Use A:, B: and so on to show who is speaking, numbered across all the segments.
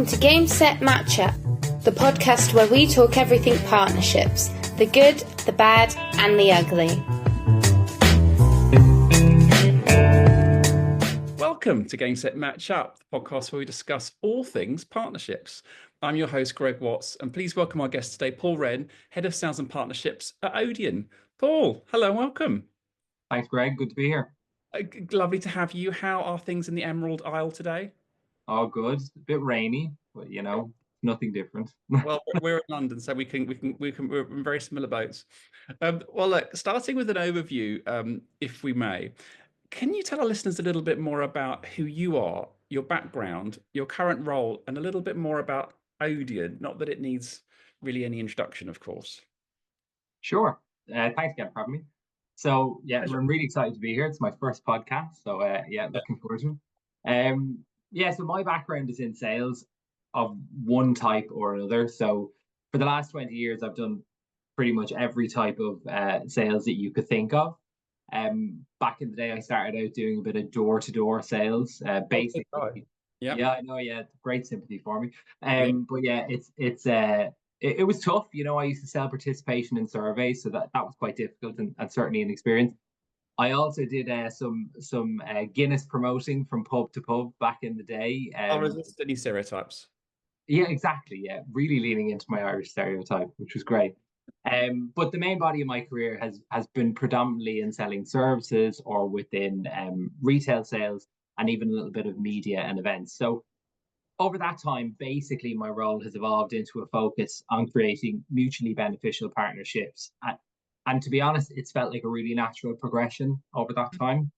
A: Welcome to Game Set Match Up, the podcast where we talk everything partnerships, the good, the bad and the ugly.
B: Welcome to Game Set Match Up, the podcast where we discuss all things partnerships. I'm your host, Greg Watts, and please welcome our guest today, Paul Wren, Head of Sales and Partnerships at Odeon. Paul, hello and welcome.
C: Thanks, Greg. Good to be here.
B: Lovely to have you. How are things in the Emerald Isle today?
C: Oh, good. A bit rainy, but nothing different.
B: Well, we're in London, so we're in very similar boats. Well, look, starting with an overview, if we may, can you tell our listeners a little bit more about who you are, your background, your current role, and a little bit more about Odeon? Not that it needs really any introduction, of course.
C: Sure. Thanks again for having me. So,
B: Pleasure.
C: I'm really excited to be here. It's my first podcast, so looking forward to it. So my background is in sales of one type or another. So for the last 20 years, I've done pretty much every type of sales that you could think of. Back in the day, I started out doing a bit of door-to-door sales, basically. Yeah, I know. Yeah, great sympathy for me. But yeah, it was tough. I used to sell participation in surveys, so that was quite difficult and certainly an experience. I also did some Guinness promoting from pub to pub back in the day.
B: I'll resist any stereotypes.
C: Yeah, exactly. Yeah, really leaning into my Irish stereotype, which was great. But the main body of my career has been predominantly in selling services or within retail sales and even a little bit of media and events. So over that time, basically, my role has evolved into a focus on creating mutually beneficial partnerships. And to be honest, it's felt like a really natural progression over that time.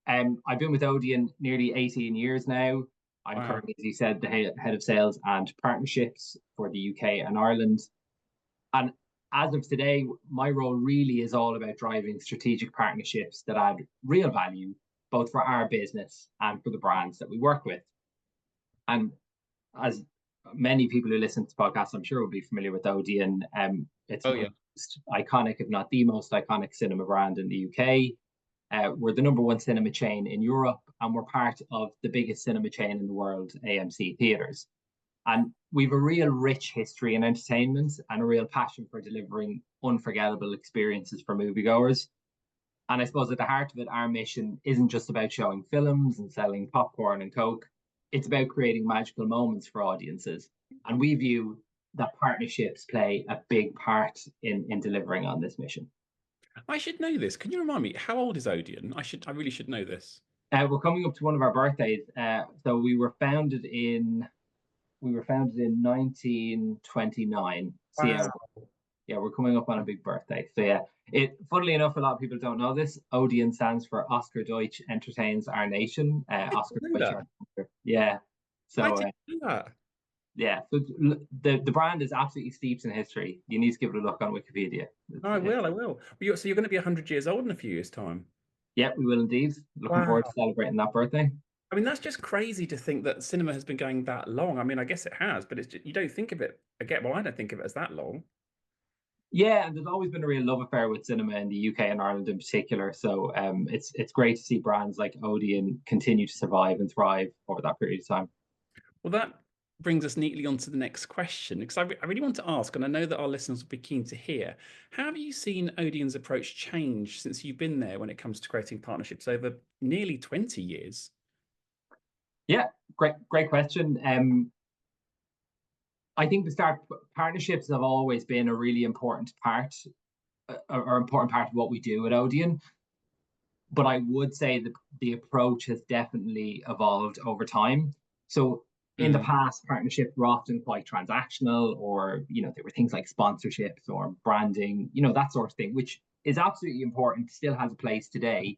C: I've been with Odeon nearly 18 years now. I'm currently, as you said, the head of sales and partnerships for the UK and Ireland. And as of today, my role really is all about driving strategic partnerships that add real value, both for our business and for the brands that we work with. And as many people who listen to the podcast, I'm sure will be familiar with Odeon. It's the most iconic, if not the most iconic cinema brand in the UK. We're the number one cinema chain in Europe, and we're part of the biggest cinema chain in the world, AMC Theatres. And we've a real rich history in entertainment and a real passion for delivering unforgettable experiences for moviegoers. And I suppose at the heart of it, our mission isn't just about showing films and selling popcorn and Coke. It's about creating magical moments for audiences. And we view that partnerships play a big part in delivering on this mission.
B: I should know this. Can you remind me, how old is Odeon? I really should know this.
C: We're coming up to one of our birthdays. So we were founded in 1929. So we're coming up on a big birthday. So funnily enough, a lot of people don't know this. Odeon stands for Oscar Deutsch Entertains Our Nation. Oscar Deutsch. Yeah. So
B: I didn't know that.
C: Yeah. So the brand is absolutely steeped in history. You need to give it a look on Wikipedia.
B: I will. So you're going to be 100 years old in a few years' time.
C: Yeah, we will indeed. Looking forward to celebrating that birthday.
B: I mean, that's just crazy to think that cinema has been going that long. I mean, I guess it has, but you don't think of it. I don't think of it as that long.
C: Yeah, and there's always been a real love affair with cinema in the UK and Ireland in particular. So it's great to see brands like Odeon continue to survive and thrive over that period of time.
B: Well, that brings us neatly on to the next question, because I really want to ask, and I know that our listeners will be keen to hear, how have you seen Odeon's approach change since you've been there when it comes to creating partnerships over nearly 20 years?
C: Yeah, great question. I think partnerships have always been a really important part of what we do at Odeon. But I would say that the approach has definitely evolved over time. So in the past, partnerships were often quite transactional, or there were things like sponsorships or branding, that sort of thing, which is absolutely important, still has a place today.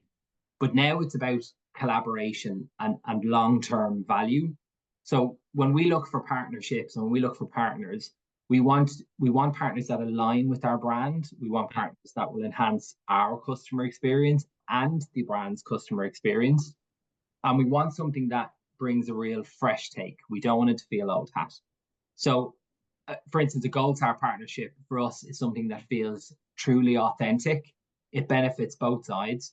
C: But now it's about collaboration and long-term value. So when we look for partnerships and when we look for partners, we want partners that align with our brand. We want partners that will enhance our customer experience and the brand's customer experience. And we want something that brings a real fresh take. We don't want it to feel old hat. So, for instance, a Gold Star partnership for us is something that feels truly authentic. It benefits both sides.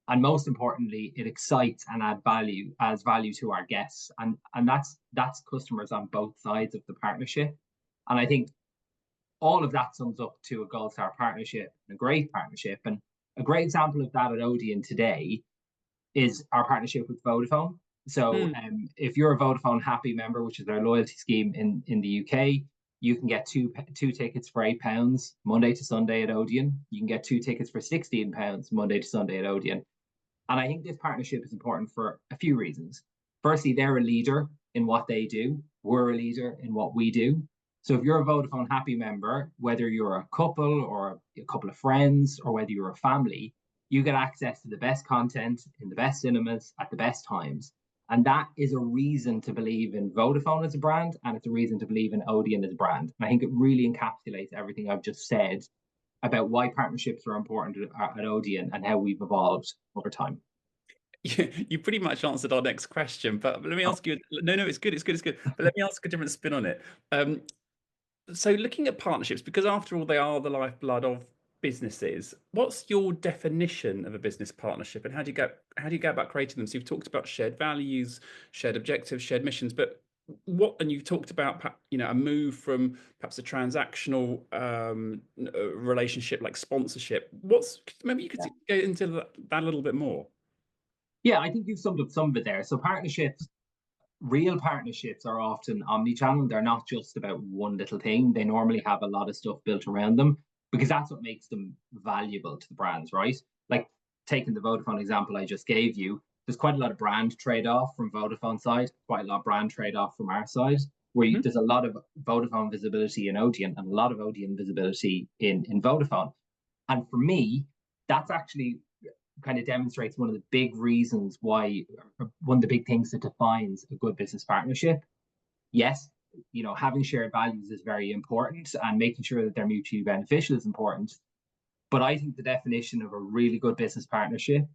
C: And most importantly, it excites and adds value to our guests. And that's customers on both sides of the partnership. And I think all of that sums up to a Gold Star partnership, a great partnership. And a great example of that at Odeon today is our partnership with Vodafone. So if you're a Vodafone Happy member, which is their loyalty scheme in the UK, you can get two tickets for £8 Monday to Sunday at Odeon. You can get 2 tickets for £16 Monday to Sunday at Odeon. And I think this partnership is important for a few reasons. Firstly, they're a leader in what they do. We're a leader in what we do. So if you're a Vodafone Happy member, whether you're a couple or a couple of friends or whether you're a family, you get access to the best content in the best cinemas at the best times. And that is a reason to believe in Vodafone as a brand, and it's a reason to believe in Odeon as a brand. And I think it really encapsulates everything I've just said about why partnerships are important at Odeon and how we've evolved over time.
B: You pretty much answered our next question, but let me ask you. No, it's good. But let me ask a different spin on it. So looking at partnerships, because after all, they are the lifeblood of businesses. What's your definition of a business partnership, and how do you go about creating them? So you've talked about shared values, shared objectives, shared missions, but and you've talked about a move from perhaps a transactional relationship like sponsorship. Maybe you could go into that a little bit more.
C: Yeah, I think you've summed up some of it there. So real partnerships are often omni-channel. They're not just about one little thing. They normally have a lot of stuff built around them because that's what makes them valuable to the brands, right? Like taking the Vodafone example I just gave you, there's quite a lot of brand trade-off from Vodafone side, quite a lot of brand trade-off from our side, where there's a lot of Vodafone visibility in Odeon and a lot of Odeon visibility in Vodafone. And for me, that's actually kind of demonstrates one of the big reasons why, one of the big things that defines a good business partnership. Yes, having shared values is very important and making sure that they're mutually beneficial is important. But I think the definition of a really good business partnership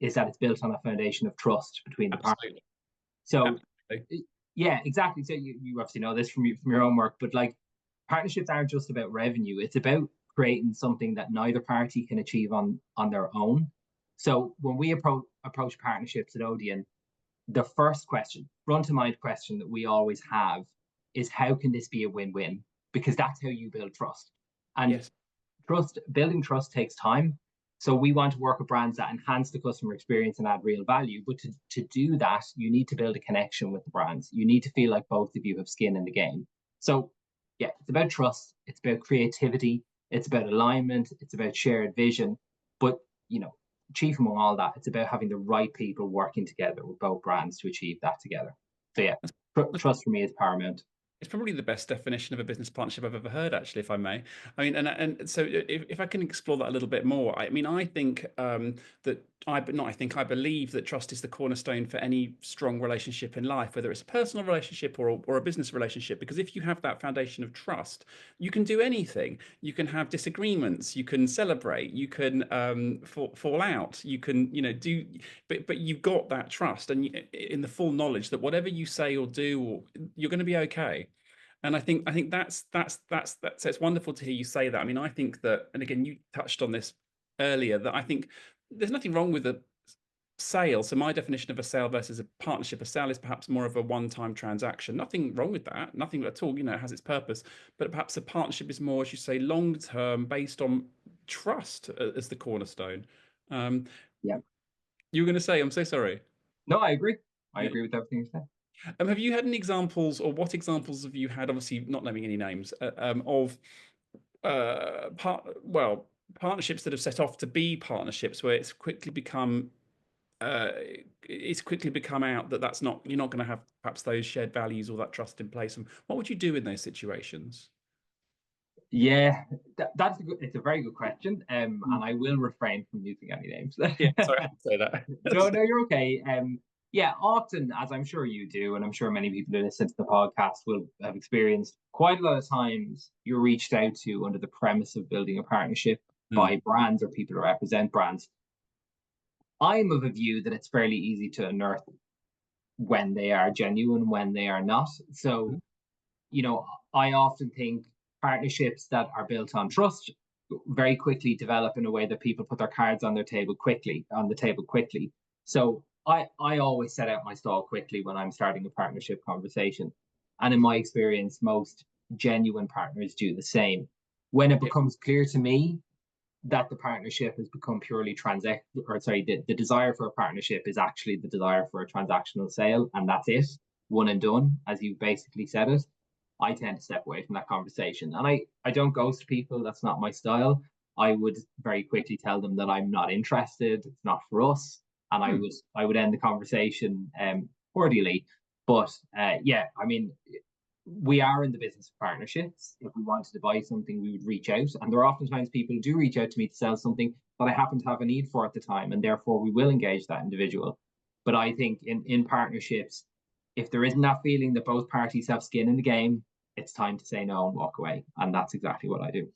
C: is that it's built on a foundation of trust between the parties. So, yeah, exactly. So you obviously know this from your own work, but like partnerships aren't just about revenue. It's about creating something that neither party can achieve on their own. So when we approach partnerships at Odeon, the first question, front-of-mind question that we always have is how can this be a win-win? Because that's how you build trust. And building trust takes time. So we want to work with brands that enhance the customer experience and add real value. But to do that, you need to build a connection with the brands. You need to feel like both of you have skin in the game. So yeah, it's about trust. It's about creativity. It's about alignment. It's about shared vision. But, chief among all that, it's about having the right people working together with both brands to achieve that together. So yeah, trust for me is paramount.
B: It's probably the best definition of a business partnership I've ever heard, actually, if I may. I mean, and so if I can explore that a little bit more, I mean, I think I believe that trust is the cornerstone for any strong relationship in life, whether it's a personal relationship or a business relationship. Because if you have that foundation of trust, you can do anything. You can have disagreements, you can celebrate, you can fall out, you can do, but you've got that trust, and in the full knowledge that whatever you say or do, you're going to be okay. And I think that's it's wonderful to hear you say that. I mean, I think that, and again, you touched on this earlier, that I think there's nothing wrong with a sale. So my definition of a sale versus a partnership, a sale is perhaps more of a one-time transaction. Nothing wrong with that, nothing at all. It has its purpose. But perhaps a partnership is more, as you say, long-term, based on trust as the cornerstone.
C: Yeah.
B: You were going to say, I'm so sorry.
C: No, I agree. I agree with everything you said.
B: Have you had any examples, or what examples have you had, obviously not naming any names, of partnerships that have set off to be partnerships where it's quickly become out that that's not, you're not going to have perhaps those shared values or that trust in place? And what would you do in those situations?
C: Yeah, it's a very good question, and I will refrain from using any names.
B: Yeah, sorry, I had to say that.
C: No, you're okay. Yeah, often, as I'm sure you do, and I'm sure many people who listen to the podcast will have experienced, quite a lot of times you're reached out to under the premise of building a partnership by brands or people who represent brands. I'm of a view that it's fairly easy to unearth when they are genuine, when they are not. So, I often think partnerships that are built on trust very quickly develop in a way that people put their cards on the table quickly. So I always set out my stall quickly when I'm starting a partnership conversation. And in my experience, most genuine partners do the same. When it becomes clear to me that the partnership has become purely the desire for a partnership is actually the desire for a transactional sale, and that's it, one and done, as you basically said it, I tend to step away from that conversation. And I don't ghost people, that's not my style. I would very quickly tell them that I'm not interested, it's not for us, and I would end the conversation cordially. But yeah, I mean, we are in the business of partnerships. If we wanted to buy something, we would reach out. And there are oftentimes people who do reach out to me to sell something that I happen to have a need for at the time. And therefore, we will engage that individual. But I think in partnerships, if there isn't that feeling that both parties have skin in the game, it's time to say no and walk away. And that's exactly what I do.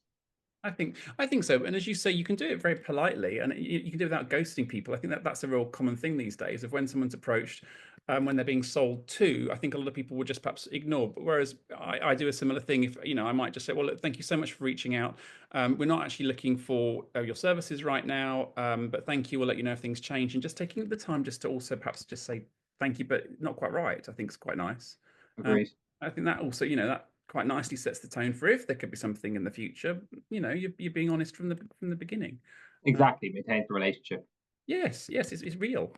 B: I think so. And as you say, you can do it very politely, and you can do it without ghosting people. I think that's a real common thing these days. Of when someone's approached, when they're being sold to, I think a lot of people would just perhaps ignore. But whereas I do a similar thing. If I might just say, well, look, thank you so much for reaching out. We're not actually looking for your services right now, but thank you. We'll let you know if things change. And just taking the time just to also perhaps just say thank you, but not quite right. I think it's quite nice.
C: Agreed.
B: I think that also, that quite nicely sets the tone for if there could be something in the future. You're being honest from the beginning.
C: Exactly, maintains the relationship.
B: Yes, it's real.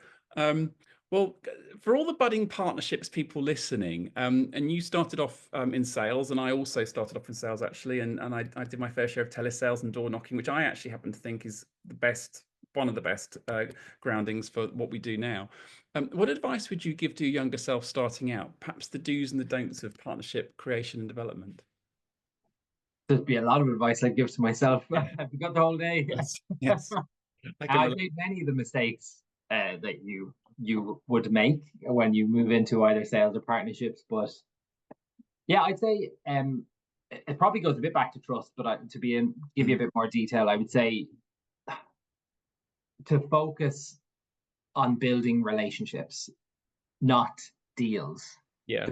B: Well, for all the budding partnerships people listening, and you started off in sales, and I also started off in sales actually, and I did my fair share of telesales and door knocking, which I actually happen to think is one of the best groundings for what we do now. What advice would you give to your younger self starting out? Perhaps the do's and the don'ts of partnership creation and development.
C: There'd be a lot of advice I'd give to myself. Have you got the whole day?
B: Yes.
C: I've made many of the mistakes that you would make when you move into either sales or partnerships. But yeah, I'd say it probably goes a bit back to trust. But give you a bit more detail, I would say to focus on building relationships, not deals.
B: Yeah.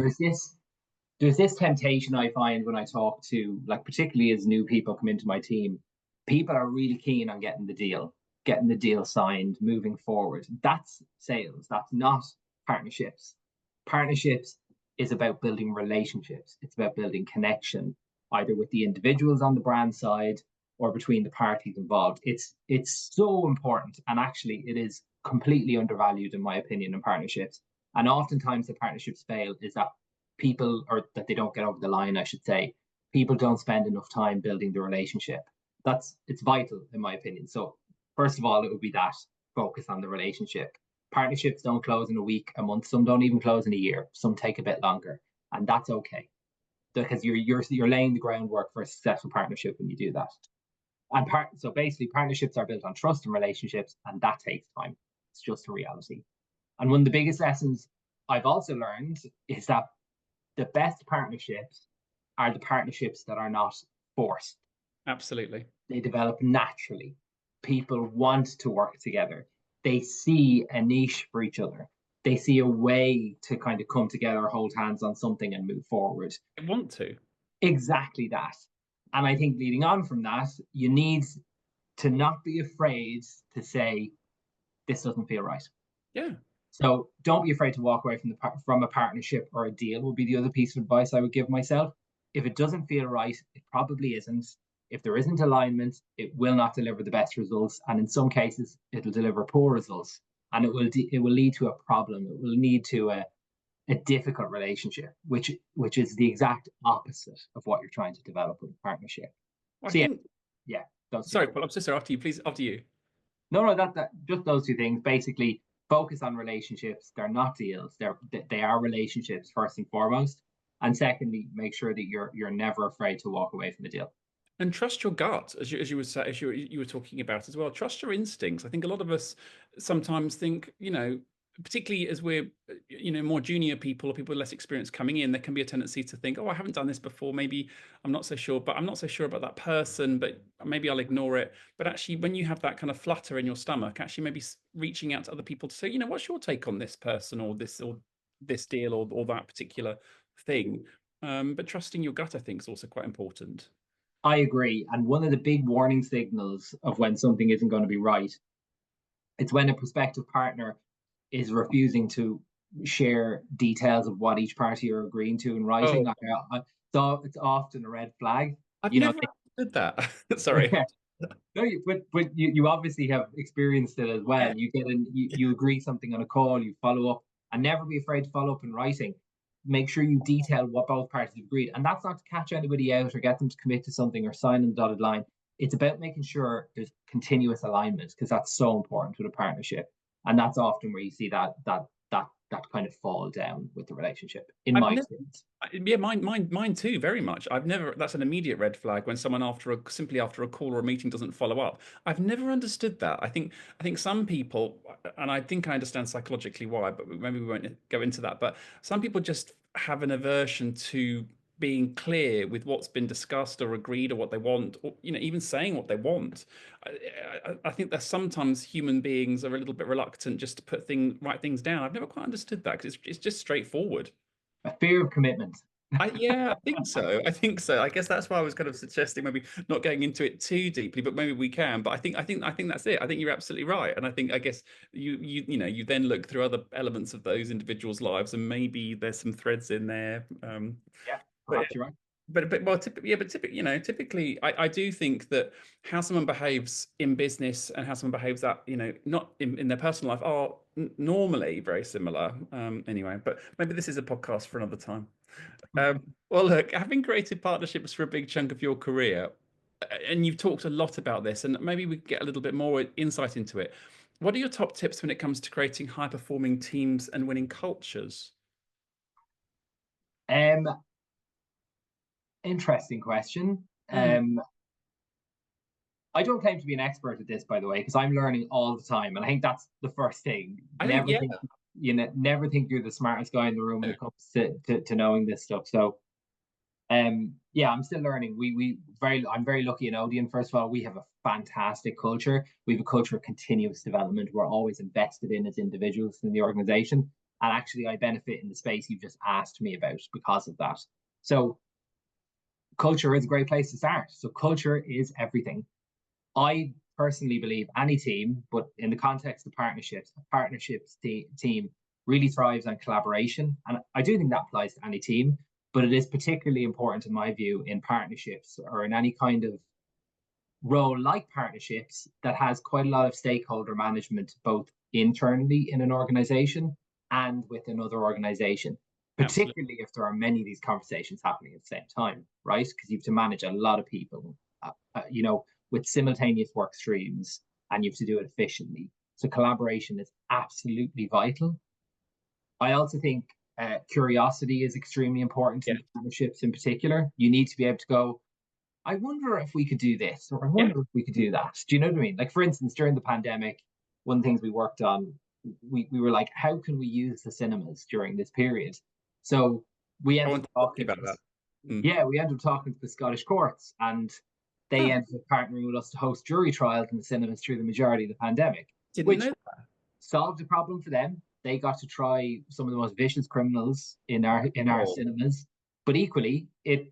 C: There's this temptation I find when I talk to, like, particularly as new people come into my team, people are really keen on getting the deal signed, moving forward. That's sales. That's not partnerships. Partnerships is about building relationships. It's about building connection, either with the individuals on the brand side or between the parties involved. It's so important, and actually it is completely undervalued in my opinion in partnerships. And oftentimes the partnerships fail is that that they don't get over the line, I should say. People don't spend enough time building the relationship. It's vital in my opinion. So first of all, it would be that focus on the relationship. Partnerships don't close in a week, a month. Some don't even close in a year. Some take a bit longer, and that's okay, because you're laying the groundwork for a successful partnership when you do that. So basically, partnerships are built on trust and relationships, and that takes time. It's just a reality. And one of the biggest lessons I've also learned is that the best partnerships are the partnerships that are not forced.
B: Absolutely.
C: They develop naturally. People want to work together. They see a niche for each other. They see a way to kind of come together, hold hands on something and move forward.
B: They want to.
C: Exactly that. And I think leading on from that, you need to not be afraid to say, this doesn't feel right.
B: Yeah.
C: So don't be afraid to walk away from a partnership or a deal would be the other piece of advice I would give myself. If it doesn't feel right, it probably isn't. If there isn't alignment, it will not deliver the best results. And in some cases, it'll deliver poor results. And it will lead to a problem. It will lead to a difficult relationship, which is the exact opposite of what you're trying to develop with a partnership.
B: Well,
C: So
B: yeah.
C: Don't
B: Sorry, Paul, I'm so sorry. After you, please. After you.
C: No, that just those two things. Basically, focus on relationships. They're not deals. They are relationships first and foremost. And secondly, make sure that you're never afraid to walk away from the deal.
B: And trust your gut, as you were talking about as well. Trust your instincts. I think a lot of us sometimes think, particularly as we're, more junior people or people with less experience coming in, there can be a tendency to think, oh, I haven't done this before. Maybe I'm not so sure, but I'm not so sure about that person, but maybe I'll ignore it. But actually, when you have that kind of flutter in your stomach, actually maybe reaching out to other people to say, what's your take on this person or this deal or that particular thing? But trusting your gut, I think, is also quite important.
C: I agree. And one of the big warning signals of when something isn't going to be right, it's when a prospective partner is refusing to share details of what each party are agreeing to in writing.
B: Oh,
C: So it's often a red flag.
B: I've
C: You know,
B: never understood that. Sorry.
C: no, but you obviously have experienced it as well.
B: Yeah.
C: You get in, you agree something on a call, you follow up, and never be afraid to follow up in writing. Make sure you detail what both parties have agreed, and that's not to catch anybody out or get them to commit to something or sign on the dotted line. It's about making sure there's continuous alignment because that's so important with a partnership, and that's often where you see that kind of fall down with the relationship. In
B: I've
C: my
B: never,
C: experience,
B: yeah, mine too, very much. I've never, that's an immediate red flag when someone simply after a call or a meeting doesn't follow up. I've never understood that. I think some people, and I think I understand psychologically why, but maybe we won't go into that. But some people just have an aversion to being clear with what's been discussed or agreed or what they want, or even saying what they want. I think that sometimes human beings are a little bit reluctant just to write things down. I've never quite understood that because it's just straightforward.
C: a fear of commitment.
B: Yeah, I think so. I think so. I guess that's why I was kind of suggesting maybe not going into it too deeply, but maybe we can. But I think that's it. I think you're absolutely right. And I guess you then look through other elements of those individuals' lives, and maybe there's some threads in there.
C: Yeah,
B: But
C: perhaps you're right.
B: well, typically, I do think that how someone behaves in business and how someone behaves that not in their personal life are normally very similar. Anyway, but maybe this is a podcast for another time. Well, look, having created partnerships for a big chunk of your career, and you've talked a lot about this, and maybe we can get a little bit more insight into it. What are your top tips when it comes to creating high-performing teams and winning cultures?
C: Um, Interesting question. I don't claim to be an expert at this, by the way, because I'm learning all the time, and I think that's the first thing.
B: I think, yeah.
C: Never think you're the smartest guy in the room when it comes to knowing this stuff. So, yeah, I'm still learning. I'm very lucky in Odeon. First of all, we have a fantastic culture. We have a culture of continuous development. We're always invested in as individuals in the organization, and actually, I benefit in the space you've just asked me about because of that. So, culture is a great place to start. So, culture is everything. I personally believe any team, but in the context of partnerships, a partnerships team really thrives on collaboration. And I do think that applies to any team, but it is particularly important, in my view, in partnerships or in any kind of role like partnerships that has quite a lot of stakeholder management, both internally in an organization and with another organization, particularly
B: Absolutely.
C: if there are many of these conversations happening at the same time, right? Because you have to manage a lot of people, with simultaneous work streams, and you have to do it efficiently. So collaboration is absolutely vital. I also think curiosity is extremely important
B: Yeah.
C: in partnerships in particular. You need to be able to go, I wonder if we could do this, or I
B: Yeah.
C: wonder if we could do that. Do you know what I mean? Like, for instance, during the pandemic, one of the things we worked on, we were like, how can we use the cinemas during this period? So we
B: I
C: ended
B: want
C: up
B: to talk
C: talking
B: about
C: to
B: that. Mm.
C: yeah, we ended up talking to the Scottish courts, and they
B: Huh.
C: ended up partnering with us to host jury trials in the cinemas through the majority of the pandemic,
B: Didn't
C: which
B: know that.
C: solved a problem for them. They got to try some of the most vicious criminals in our
B: Oh,
C: cinemas, but equally, it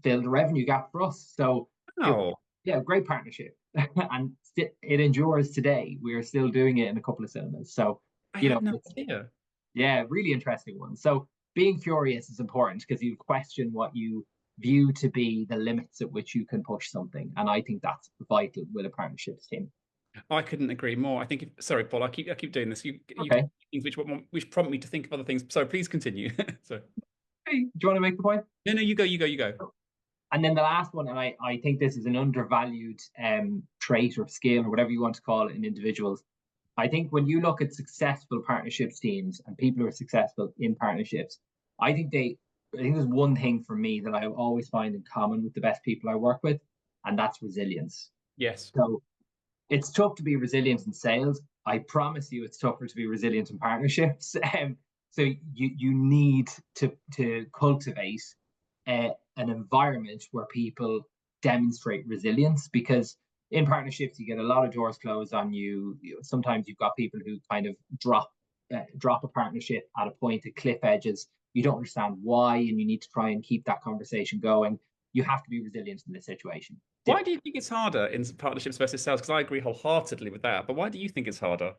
C: filled a revenue gap for us. So it
B: wow.
C: yeah, great partnership, and it endures today. We are still doing it in a couple of cinemas. So
B: I
C: you
B: had
C: know,
B: no
C: it's
B: idea.
C: yeah, really interesting one. So being curious is important because you question what you view to be the limits at which you can push something, and I think that's vital with a partnerships team.
B: I couldn't agree more. I think sorry, Paul, I keep doing this. You
C: Okay,
B: things which prompt me to think of other things. So please continue. So
C: hey, do you want to make the point?
B: no, you go, you go.
C: And then the last one, and I think this is an undervalued trait or skill or whatever you want to call it in individuals. I think when you look at successful partnerships teams and people who are successful in partnerships, I think there's one thing for me that I always find in common with the best people I work with, and that's resilience.
B: Yes.
C: So it's tough to be resilient in sales. I promise you, it's tougher to be resilient in partnerships. So you need to cultivate an environment where people demonstrate resilience, because in partnerships you get a lot of doors closed on you. Sometimes you've got people who kind of drop a partnership at a point at cliff edges. You don't understand why, and you need to try and keep that conversation going. you have to be resilient in this situation.
B: Why do you think it's harder in partnerships versus sales? Because I agree wholeheartedly with that, but why do you think it's harder?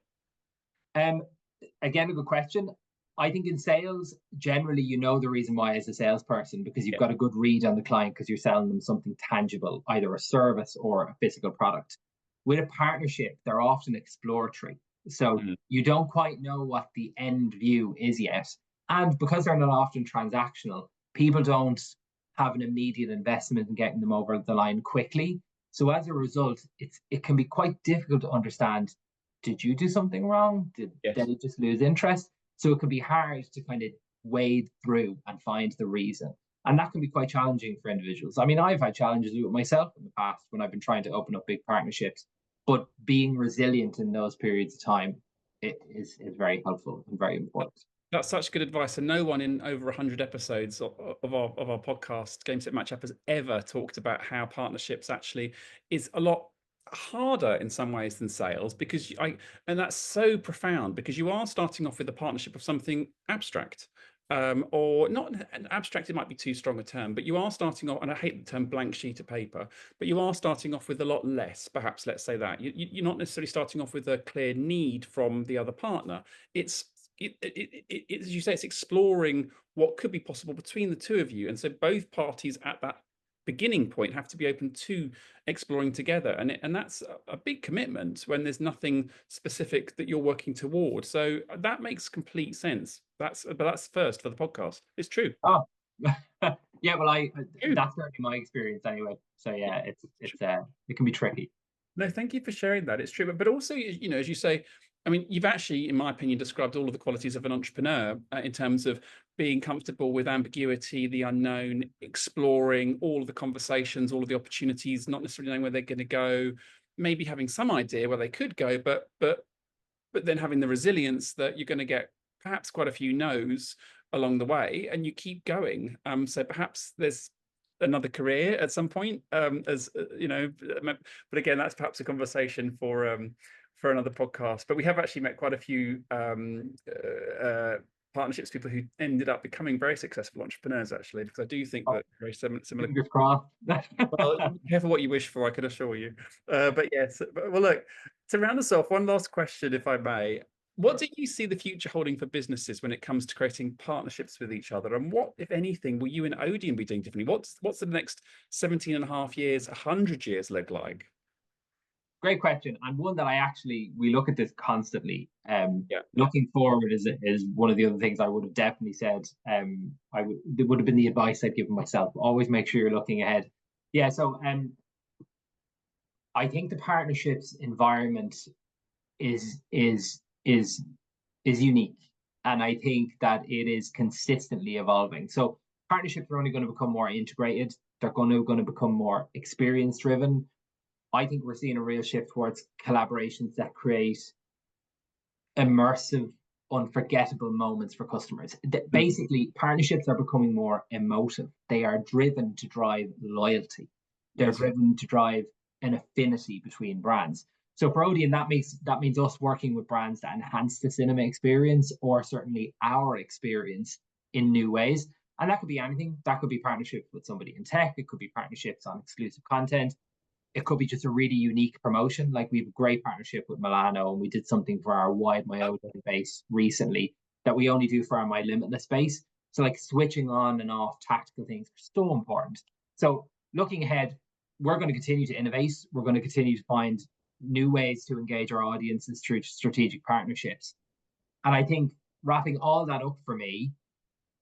C: Again, a good question. I think in sales, generally, you know the reason why as a salesperson, because you've got a good read on the client because you're selling them something tangible, either a service or a physical product. With a partnership, they're often exploratory. So you don't quite know what the end view is yet. And because they're not often transactional, people don't have an immediate investment in getting them over the line quickly. So as a result, it can be quite difficult to understand, did you do something wrong? Did they just lose interest? So it can be hard to kind of wade through and find the reason. And that can be quite challenging for individuals. I mean, I've had challenges with myself in the past when I've been trying to open up big partnerships, but being resilient in those periods of time, it is very helpful and very important.
B: That's such good advice. And no one in over 100 episodes of our podcast, Game Set Match Up, has ever talked about how partnerships actually is a lot harder in some ways than sales, because and that's so profound, because you are starting off with a partnership of something abstract, or not abstract, it might be too strong a term, but you are starting off, and I hate the term blank sheet of paper, but you are starting off with a lot less, perhaps, let's say that. You're not necessarily starting off with a clear need from the other partner. As you say, it's exploring what could be possible between the two of you. And so both parties at that beginning point have to be open to exploring together, and that's a big commitment when there's nothing specific that you're working toward. So that makes complete sense. That's first for the podcast. It's true.
C: Oh yeah, well, that's certainly my experience anyway. So yeah, it can be tricky.
B: No, thank you for sharing that. It's true, but also, as you say, I mean, you've actually, in my opinion, described all of the qualities of an entrepreneur in terms of being comfortable with ambiguity, the unknown, exploring all of the conversations, all of the opportunities, not necessarily knowing where they're going to go, maybe having some idea where they could go, but then having the resilience that you're going to get perhaps quite a few no's along the way, and you keep going. So perhaps there's another career at some point, but again, that's perhaps a conversation for another podcast. But we have actually met quite a few partnerships people who ended up becoming very successful entrepreneurs, actually, because I do think that very similar.
C: Fingers crossed.
B: Well, careful what you wish for, I can assure you. But yes, well, look, to round us off, one last question, if I may. What do you see the future holding for businesses when it comes to creating partnerships with each other? And what, if anything, will you and Odeon be doing differently? What's the next 17 and a half years, 100 years look like?
C: Great question, and one that we look at this constantly. Looking forward is one of the other things I would have definitely said. It would have been the advice I'd given myself. Always make sure you're looking ahead. Yeah, so I think the partnerships environment is unique, and I think that it is consistently evolving. So partnerships are only going to become more integrated. They're going to become more experience driven. I think we're seeing a real shift towards collaborations that create immersive, unforgettable moments for customers. Basically, partnerships are becoming more emotive. They are driven to drive loyalty. They're driven to drive an affinity between brands. So for Odeon, that means us working with brands that enhance the cinema experience, or certainly our experience, in new ways. And that could be anything. That could be partnerships with somebody in tech. It could be partnerships on exclusive content. It could be just a really unique promotion. Like, we have a great partnership with Milano, and we did something for our Wide My Odeon base recently that we only do for our My Limitless base. So like switching on and off tactical things are so important. So looking ahead, we're going to continue to innovate. We're going to continue to find new ways to engage our audiences through strategic partnerships. And I think, wrapping all that up for me,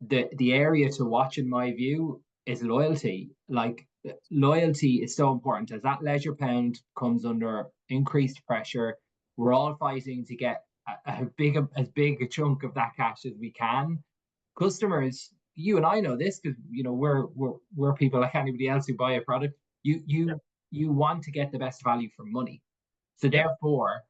C: the area to watch, in my view, is loyalty. Like, loyalty is so important. As that leisure pound comes under increased pressure, we're all fighting to get as big a chunk of that cash as we can. Customers, you and I know this, because we're people like anybody else who buy a product. You want to get the best value for money. So therefore,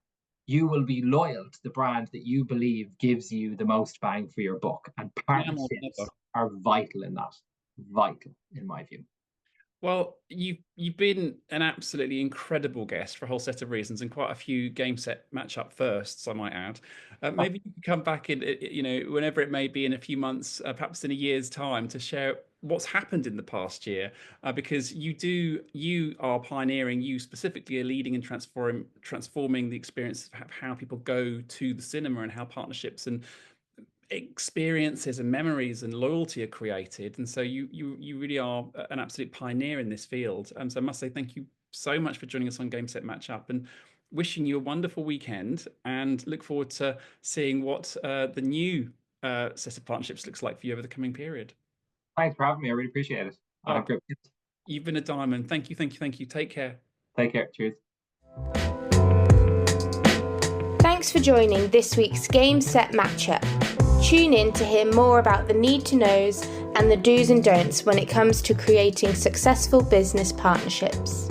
C: you will be loyal to the brand that you believe gives you the most bang for your buck. And partnerships are vital in that. Vital, in my view.
B: Well, you've been an absolutely incredible guest for a whole set of reasons, and quite a few game set matchup firsts, I might add. Maybe you can come back in, whenever it may be in a few months, perhaps in a year's time, to share what's happened in the past year, because you are pioneering, you specifically are leading and transforming the experience of how people go to the cinema, and how partnerships and experiences and memories and loyalty are created. And so you really are an absolute pioneer in this field. So I must say thank you so much for joining us on Game Set Matchup, and wishing you a wonderful weekend, and look forward to seeing what the new set of partnerships looks like for you over the coming period.
C: Thanks for having me. I really appreciate it.
B: Oh, you've been a diamond. Thank you. Take care.
C: Take care. Cheers.
A: Thanks for joining this week's Game Set Matchup. Tune in to hear more about the need to knows and the do's and don'ts when it comes to creating successful business partnerships.